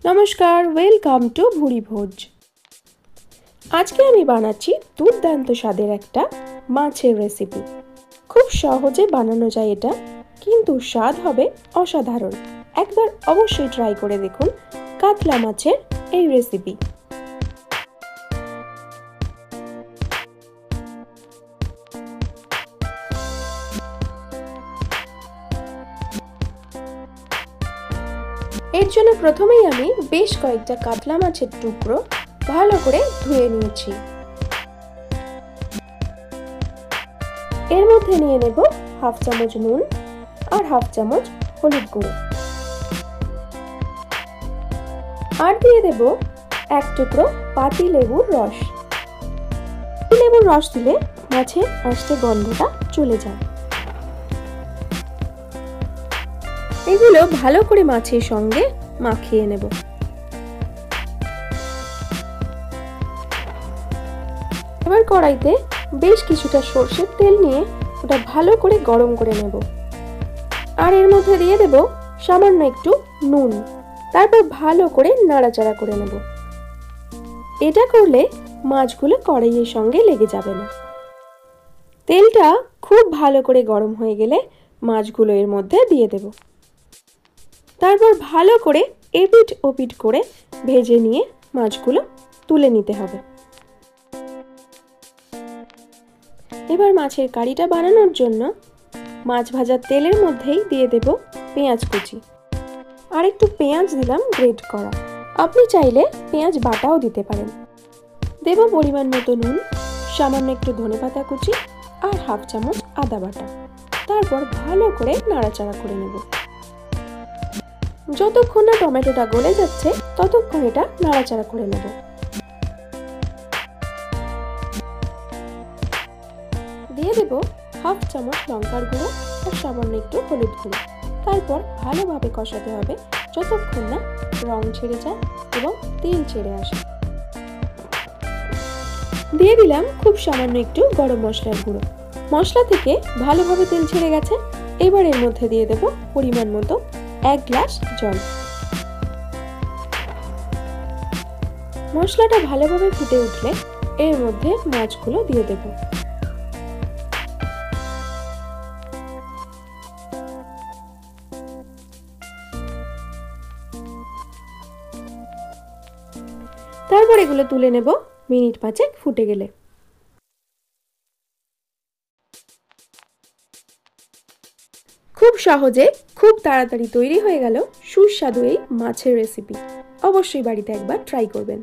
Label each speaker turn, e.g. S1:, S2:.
S1: নমস্কার, welcome to ভুরি ভোজ। আজকে আমি বানাচ্ছি দুর্দান্ত স্বাদের একটা মাছের রেসিপি। খুব সহজে বানানো যায় এটা, কিন্তু স্বাদ হবে অসাধারণ। একবার অবশ্যই ট্রাই করে দেখুন কাতলা মাছের এই রেসিপি। এর জন্য প্রথমেই আমি বেশ কয়েকটা কাতলা মাছের টুকরো ভালো করে ধুয়ে নিয়েছি। এর মধ্যে নিয়ে নেব হাফ চামচ নুন আর হাফ চামচ হলুদ গুঁড়ো, আর দিয়ে দেব এক টুকরো পাতি লেবুর রস। লেবুর রস দিলে মাছের আঁশটে গন্ধটা চলে যায়। এগুলো ভালো করে মাছের সঙ্গে মাখিয়ে নেব। এবার কড়াইতে বেশ কিছুটা সরষের তেল নিয়ে ওটা ভালো করে গরম করে নেব, আর এর মধ্যে দিয়ে দেব সামান্য একটু নুন। তারপর ভালো করে নাড়াচাড়া করে নেব। এটা করলে মাছগুলো কড়াইয়ের সঙ্গে লেগে যাবে না। তেলটা খুব ভালো করে গরম হয়ে গেলে মাছগুলো এর মধ্যে দিয়ে দেব। তারপর ভালো করে এপিট ওপিট করে ভেজে নিয়ে মাছগুলো তুলে নিতে হবে। এবার মাছের কারিটা বানানোর জন্য মাছ ভাজার তেলের মধ্যেই দিয়ে দেব পেঁয়াজ কুচি, আর একটু পেঁয়াজ দিলাম গ্রেট করা। আপনি চাইলে পেঁয়াজ বাটাও দিতে পারেন। দেব পরিমাণ মতো নুন, সামান্য একটু ধনেপাতা কুচি আর হাফ চামচ আদা বাটা। তারপর ভালো করে নাড়াচাড়া করে নেব। যতক্ষণ না টমেটোটা গলে যাচ্ছে ততক্ষণ এটা নাড়াচাড়া করে নেব। দিয়ে দেব হাফ চামচ লঙ্কার গুঁড়ো আর সামান্য একটু হলুদ গুঁড়ো। তারপর ভালোভাবে কষাতে হবে যতক্ষণ না রং ছেড়ে যায় এবং তেল ছেড়ে আসে। দিয়ে দিলাম খুব সামান্য একটু গরম মশলার গুঁড়ো। মশলা থেকে ভালোভাবে তেল ছেড়ে গেছে। এবার এর মধ্যে দিয়ে দেব পরিমাণ মতো 1 গ্লাস জল। মশলাটা ভালোভাবে ফুটে উঠলে এর মধ্যে মাছগুলো দিয়ে দেব। তারপর এগুলো তুলে নেব মিনিট 5 ফুটে গেলে। খুব সহজে খুব তাড়াতাড়ি তৈরি হয়ে গেল সুস্বাদু এই মাছের রেসিপি। অবশ্যই বাড়িতে একবার ট্রাই করবেন।